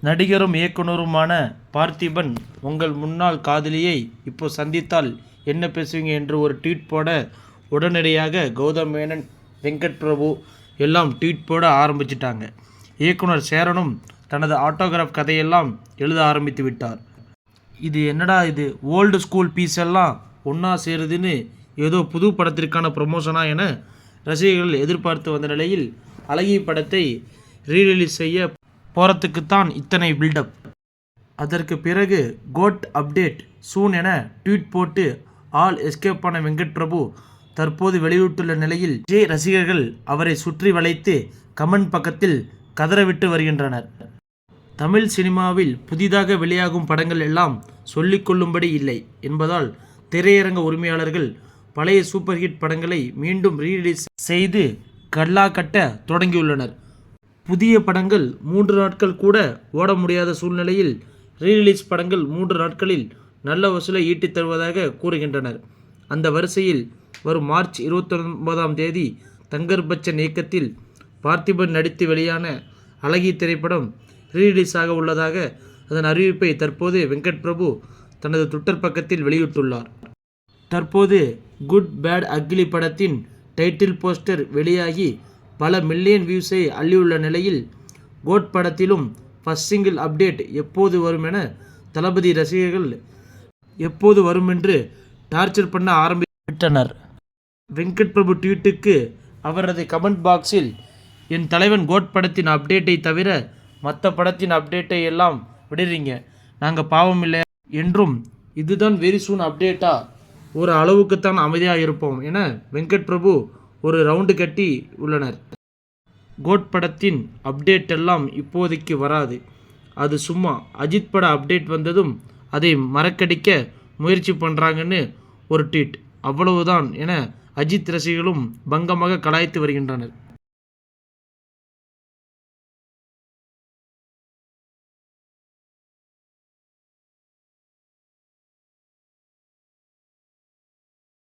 நடிகரும் இயக்குனருமான பார்த்திபன் உங்கள் முன்னாள் காதலியை இப்போ சந்தித்தால் என்ன பேசுவீங்க என்று ஒரு ட்வீட் போட உடனடியாக கௌதம் மேனன், வெங்கட் பிரபு எல்லாம் ட்வீட் போட ஆரம்பிச்சிட்டாங்க. இயக்குனர் சேரனும் தனது ஆட்டோகிராஃப் கதையெல்லாம் எழுத ஆரம்பித்து விட்டார். இது என்னடா இது, ஓல்டு ஸ்கூல் பீஸ் எல்லாம் ஒன்றா சேருதுன்னு ஏதோ புது படத்திற்கான ப்ரமோஷனா என ரசிகர்கள் எதிர்பார்த்து வந்த நிலையில் அழகி படத்தை ரீரிலீஸ் செய்ய போகிறதுக்குத்தான் இத்தனை பில்டப். அதற்கு பிறகு கோட் அப்டேட் சூன் என ட்வீட் போட்டு ஆல் எஸ்கேப் ஆன வெங்கட் பிரபு தற்போது வெளியிட்டுள்ள நிலையில் விஜய் ரசிகர்கள் அவரை சுற்றி வளைத்து கமெண்ட் பக்கத்தில் கதறவிட்டு வருகின்றனர். தமிழ் சினிமாவில் புதிதாக வெளியாகும் படங்கள் எல்லாம் சொல்லிக்கொள்ளும்படி இல்லை என்பதால் திரையரங்க உரிமையாளர்கள் பழைய சூப்பர் ஹிட் படங்களை மீண்டும் ரீரிலீஸ் செய்து கல்லா கட்ட தொடங்கியுள்ளனர். புதிய படங்கள் 3 நாட்கள் கூட ஓட முடியாத சூழ்நிலையில் ரீரிலீஸ் படங்கள் 3 நாட்களில் நல்ல வசூலை ஈட்டித் தருவதாக கூறுகின்றனர். அந்த வரிசையில் வரும் மார்ச் 29ஆம் தேதி தங்கர் பச்சன் இயக்கத்தில் பார்த்திபன் நடித்து வெளியான அழகி திரைப்படம் ரீரிலீஸ் ஆக உள்ளதாக அதன் அறிவிப்பை தற்போது வெங்கட் பிரபு தனது ட்விட்டர் பக்கத்தில் வெளியிட்டுள்ளார். தற்போது குட் பேட் அக்லி படத்தின் டைட்டில் போஸ்டர் வெளியாகி பல மில்லியன் வியூஸை அள்ளியுள்ள நிலையில் கோட் படத்திலும் ஃபர்ஸ்ட் சிங்கிள் அப்டேட் எப்போது வரும் என தளபதி ரசிகர்கள் எப்போது வரும் என்று டார்ச்சர் பண்ண ஆரம்பித்துவிட்டனர். வெங்கட் பிரபு ட்வீட்டுக்கு அவரது கமெண்ட் பாக்ஸில் என் தலைவன் கோட் படத்தின் அப்டேட்டை தவிர மற்ற படத்தின் அப்டேட்டை எல்லாம் விடுறீங்க, நாங்கள் பாவம் இல்லையா என்றும் இதுதான் வெரி சூன் அப்டேட்டா, ஒரு அளவுக்குத்தான் அமைதியாக இருப்போம் என வெங்கட் பிரபு ஒரு ரவுண்டு கட்டி உள்ளனர். கோட் படத்தின் அப்டேட் எல்லாம் இப்போதைக்கு வராது, அது சும்மா அஜித் பட அப்டேட் வந்ததும் அதை மறக்கடிக்க முயற்சி பண்ணுறாங்கன்னு ஒரு ட்வீட், அவ்வளவுதான் என அஜித் ரசிகர்களும் பங்கமாக கலாய்த்து வருகின்றனர்.